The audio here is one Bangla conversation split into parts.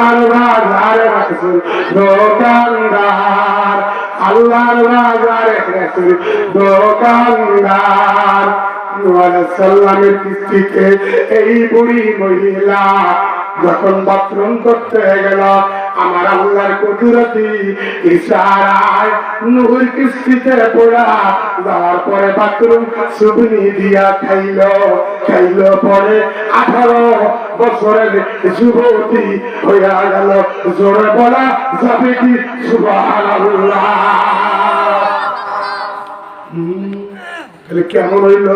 আল্লাহর বাজারে রাসূল দোকানদার, আল্লাহর বাজারে রাসূল দোকানদার। নূহ আলাইহিস সালামের কিস্তিতে এই বুড়ি মহিলা যখন বাথরুম করতে গেল, আমার আল্লাহর কুদরতি ইশারায় নূহের কিস্তিতে পড়া যাওয়ার পরে বাথরুম সুবনি দিয়া খাইল পরে 18 বছরের যুবতী হইয়া গেল। জোরে বলা যাবে কি সুবহানাল্লাহ? কেমন হইল?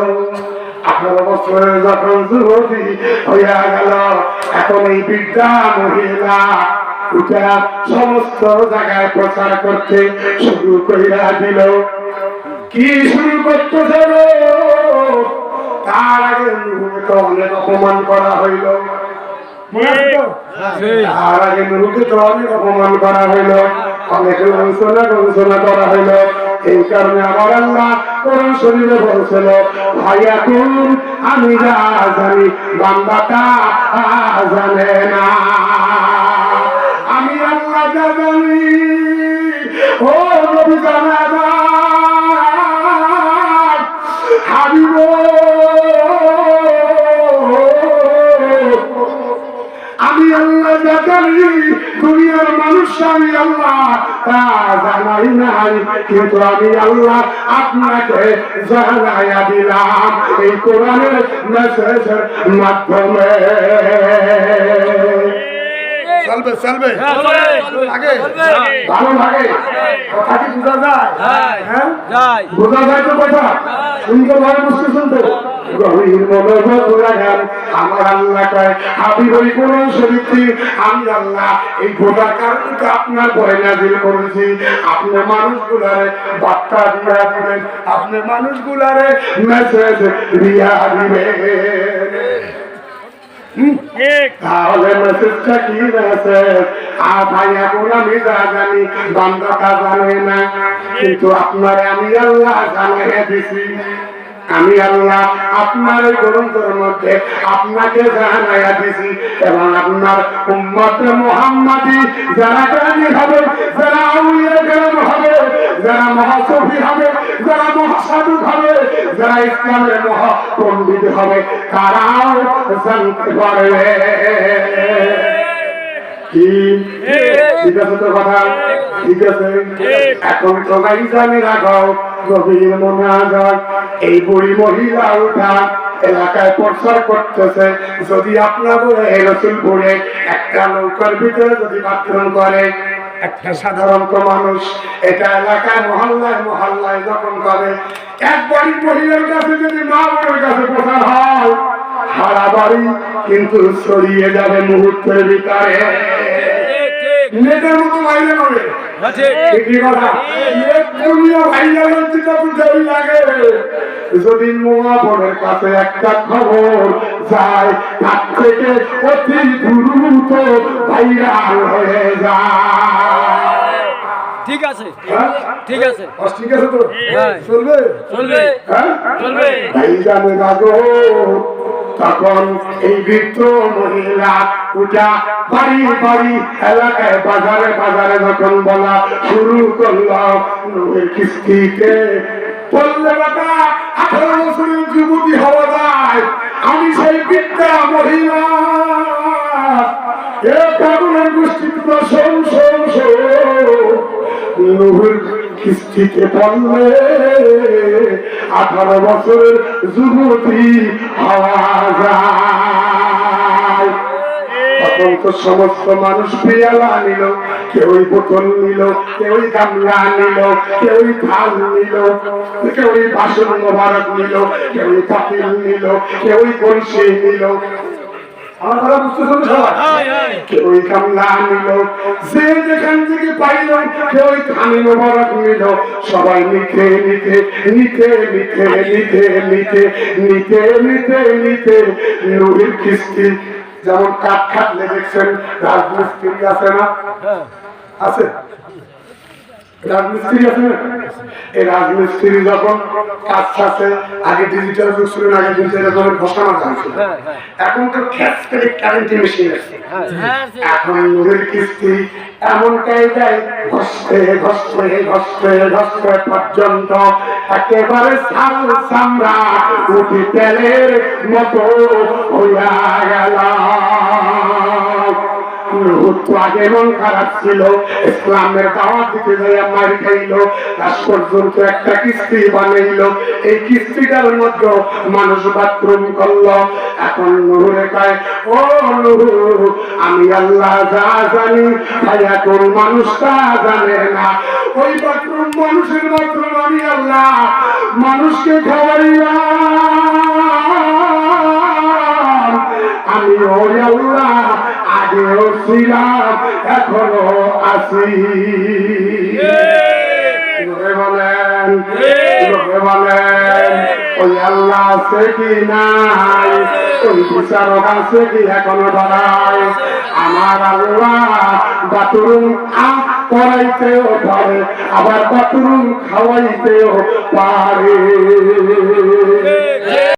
18 বছরের যখন যুবতী হইয়া গেল, এখন এই বৃদ্ধা মহিলা উঠা সমস্ত জায়গায় প্রচার করতে শুরু কইরা দিল। কি শুরু করতে যাব? তার আগে নূহকে অনেক অপমান করা হইল। তার আগে নূহকে তো অনেক অপমান করা হইল, অনেক লাঞ্ছনা করা হইল। এই কারণে আমার আল্লাহ কোরআন শরীফে বলছিল, ভাইয়া তুম আমি যা জানি বান্দাটা জানে না, আমি আল্লাহ যা জানি ও নবী জানাবা হাবিব, আমি আল্লাহ যা জানি দুনিয়ার মানুষ আমি আল্লাহ তা জানাই নাই, কিন্তু আমি আল্লাহ আপনাকে জানাইয়া দিলাম এই কোরআনের মেসেজের মাধ্যমে। চলবে চলবে ভালো লাগে কথা কি বোঝা যায়? হ্যাঁ বোঝা যায় তো কথা শুনতে ভালো বুঝতে শুনতে গভীর মনোযোগ লাগান। আমার আল্লাহ কয় হাবিব ওই কোরআন শরীফটি আমি আল্লাহ এই গোটা কারণকে আপনার পরে নাযিল করেছি, আপনি মানুষগুলারে বার্তা দিয়া দিবেন, আপনি মানুষগুলারে মেসেজ দিয়া দিবেন। তাহলে মেসেজটা কি মেসেজ? ভাই এখন আমি যা জানি বান্দাটা জানে না, কিন্তু আপনারে আমি আল্লাহ জানিয়ে দিছি। আমি আল্লাহ আপনার এই গ্রন্থের মধ্যে আপনাকে জানাইয়া দিছি, এবং আপনার উম্মতে মুহাম্মাদি যারা জ্ঞানী হবে, যারা আউলিয়া কেরাম হবে, যারা মহাসফি হবে, যারা মহাসাধু হবে, যারা ইসলামের মহাপণ্ডিত হবে, তারাও জানতে পারবে। ঠিক আছে তো কথা? ঠিক আছে। এখন তো গাই জানি রাখাও গভীর মনোযোগ। এই বুড়ি মহিলা উঠা এলাকায় প্রচার করতেছে, যদি আপনাদের এই রসুলপুরে একটা নৌকার ভিতরে যদি বাথরুম করে একটা সাধারণত মানুষ, এটা এলাকায় মহল্লায় যখন করে, এক বাড়ির মহিলার কাছে যদি মা বোনের কাছে প্রচার হয়, সারা বাড়ি কিন্তু ছড়িয়ে যাবে মুহূর্তের ভিতরে। নেটের মতো বাইরে হবে যদি মহাবনের কাছে একটা খবর যায়, তার থেকে অতি দ্রুত ভাইরাল হয়ে যায়। ঠিক আছে, ঠিক আছে, ঠিক আছে তো চলবে চলবে, চলবে। ভাই জানে না গো, তখন এই বৃদ্ধ মহিলা উঠা বাড়ি বাড়ি এলাকায় বাজারে যখন বলা শুরু করলো নূহের কিস্তিতে বললে বাবা 18 বছরের যুবতী হওয়া যায়, আমি সেই বৃদ্ধা মহিলা এ পাগলের গোষ্ঠী তো শোন নূহের কিস্তিতে পড়লে 18 বছরের যুবতী হওয়া যায়। তখন তো সমস্ত মানুষ পেয়ালা নিল, কেউই বোতল নিল, কেউই গামলা নিল, কেউই থাল নিল, কেউই বাসন মোবারক নিল, কেউই পাতিল নিল, কেউই কলসি নিল। আমার কথা বুঝতে সবাই? কেউই গামলা নিল, যে যেখান থেকে পাইল কেউই থানি মোবারক নিল। সবাই নিতে নূহের কিস্তি যেমন কাঠ খাটলে দেখছেন রাজমিস্ত্রি আছে না? আছে রাজমিস্ত্রি আছে না, এই রাজমিস্ত্রি যখন কাজ ছাড়ছে, আগে ডিজিটাল যুগ ছিল না, আগে কিন্তু এরকম ঘষা মারা হয়েছিল। এখন তো খ্যাস করে কারেন্ট মেশিন আছে। এখন নূরের কিস্তি এমন কায়দায় ঘষতে ঘষতে ঘষতে ঘষতে পর্যন্ত একেবারে সাল সামরা উঠি তেলের মতো হইয়া গেল। আগে মন খারাপ ছিল, ইসলামের দাওয়াত দিতে যাইয়া মার খাইলো, লাশ পর্যন্ত একটা কিস্তি বানাইলো, এই কিস্তিটার মধ্যে মানুষ বাথরুম করলো। এখন নূরে কয়, ও নূর, আমি আল্লাহ যা জানি ভাইয়া কোন মানুষটা জানে না। ওই বাথরুম মানুষের বাথরুম আমি আল্লাহ মানুষকে খাওয়াইলাম। আমি ওই আল্লাহ আগেও ছিলাম, এখনো আছি। বলেন বলেন, ওই আল্লাহ আছে কি নাই, ওই বিচারক আছে কি এখনো ধরায়। আমার আল্লাহ বাথরুম করাইতেও পারে, আবার বাথরুম খাওয়াইতেও পারে।